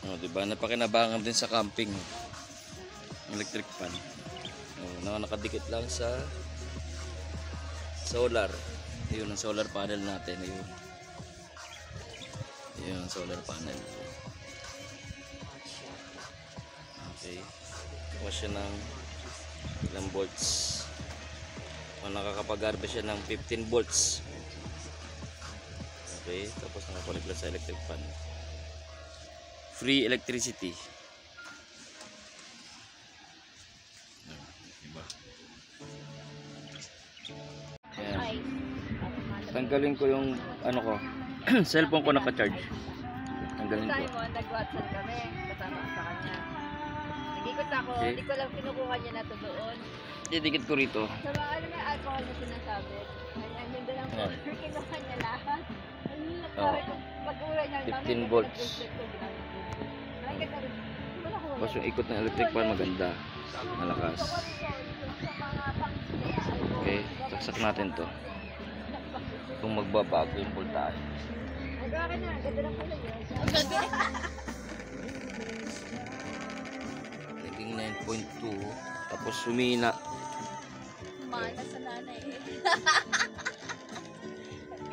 Oh, diba? Napakinabangan din sa camping. Electric fan. Oh, nakadikit lang sa solar. Ayun ang solar panel natin. Ayun. Ayun ang solar panel. Okay. Kuha siya ng ilang volts. O, nakakapag-harvest siya ng 15 volts. Okay. Tapos nakakonect lang sa electric fan. Free electricity. Diba? Ayan. Tanggalin ko yung ano ko. Cellphone ko naka-charge. Tanggalin ko. Nag-WhatsApp kami kasama sa kanya. Nag-ikot ako, Okay. hindi ko lang kinukuha niya na to doon. Didikit ko rito. Sa mga ano may alcohol na sinasabi. Ay, yun doon lang po. Kinuha niya lahat. Oh. Pag-ura niya, 15 volts. Tapos yung ikot ng electric fan maganda. Malakas. Okay, saksak natin to. Kung magbabago yung voltage. Nag-akin na, ganda lang pala yun. Naging 9.2. Tapos sumina. Mana sa nanay.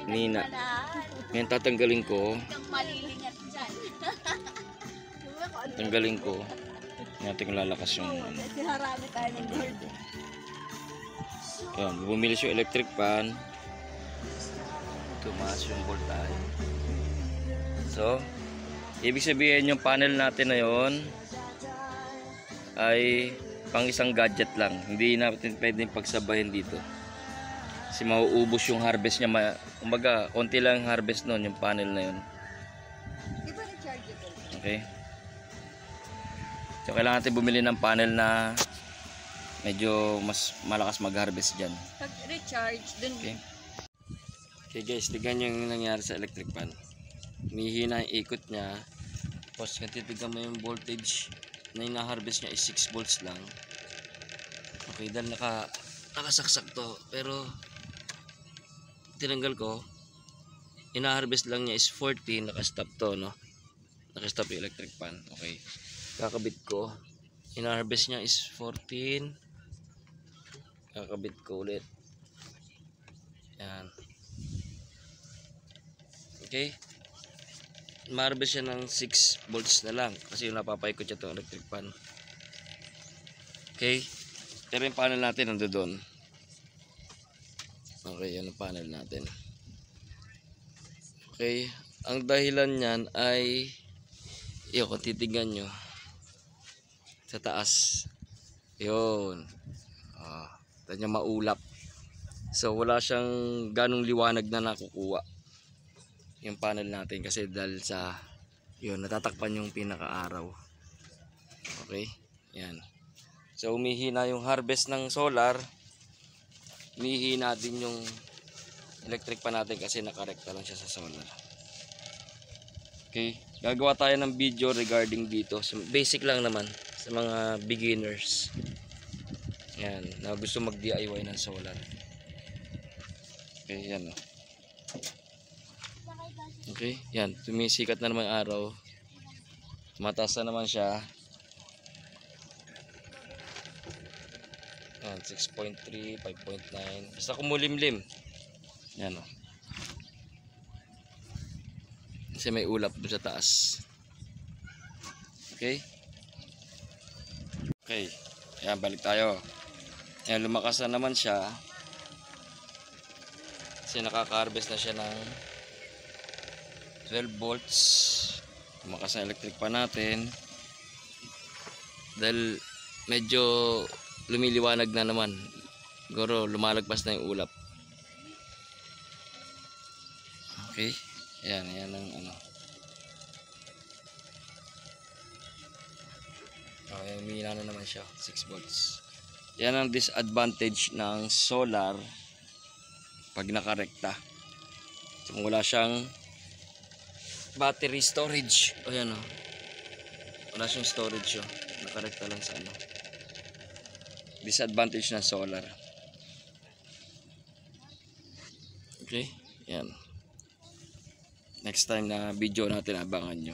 Nina. Ngayon tatanggalin ko. Kang malilingat dyan. Tanggalin ko. Natin lalakas yung ano. Siharami tayo ng gold. Yan, bumili siya electric fan. Tumaas yung voltage. So, ibig sabihin yung panel natin na yon ay pang isang gadget lang. Hindi natin pwedeng pagsabahin dito. Kasi mauubos yung harvest niya. Kumbaga, konti lang harvest nun yung panel na yun. Di ba rechargeable? Okay. So, kailangan natin bumili ng panel na medyo mas malakas mag-harvest dyan. Pag recharge, dun. Okay. Okay guys, tignan nyo yung nangyari sa electric fan. Humihina yung ikot niya. Tapos kung titignan mo yung voltage na ina-harvest niya is 6 volts lang. Okay, dahil nakasaksak to. Pero tinanggal ko, ina-harvest lang niya is 14. Nakastop to, no? Nakastop yung electric fan. Okay. Kakabit ko. Ina-harvest niya is 14. Kakabit ko ulit. Yan. Okay. Ma-harvest siya ng 6 volts na lang. Kasi yung napapaikot siya itong electric fan. Okay. Pero yung panel natin nando doon. Okay, yan ang panel natin. Okay. Ang dahilan niyan ay yun, kung titignan nyo sa taas. Yun. Tanya maulap. So wala siyang ganong liwanag na nakukuha yung panel natin kasi dahil sa yun natatakpan yung pinaka-araw. Okay? Yan. So umihina yung harvest ng solar. Umihina din yung electric pa natin kasi nakarekta lang siya sa solar. Okay? Gagawa tayo ng video regarding dito. So, basic lang naman sa mga beginners. Yan, na gusto mag-DIY ng solar. Okay, yan. Okay, yan. Tumisikat na naman araw. Tumataas na naman siya. Yan, 6.3, 5.9. Basta kumulimlim. Yan o. Kasi may ulap doon sa taas. Okay. Okay. Ayan, balik tayo. Ayan, lumakas na naman siya. Kasi nakaka-harvest na siya ng 12 volts. Lumakas na electric pa natin. Dahil medyo lumiliwanag na naman. Siguro lumalagpas na yung ulap. Okay. Ayan, ayan ang ano. Okay, umihina na naman siya. 6 volts. Yan ang disadvantage ng solar pag nakarekta. So, kung wala siyang battery storage. O yan o. Wala siyang storage o. Nakarekta lang sa ano. Disadvantage ng solar. Okay. Yan. Next time na video natin abangan nyo.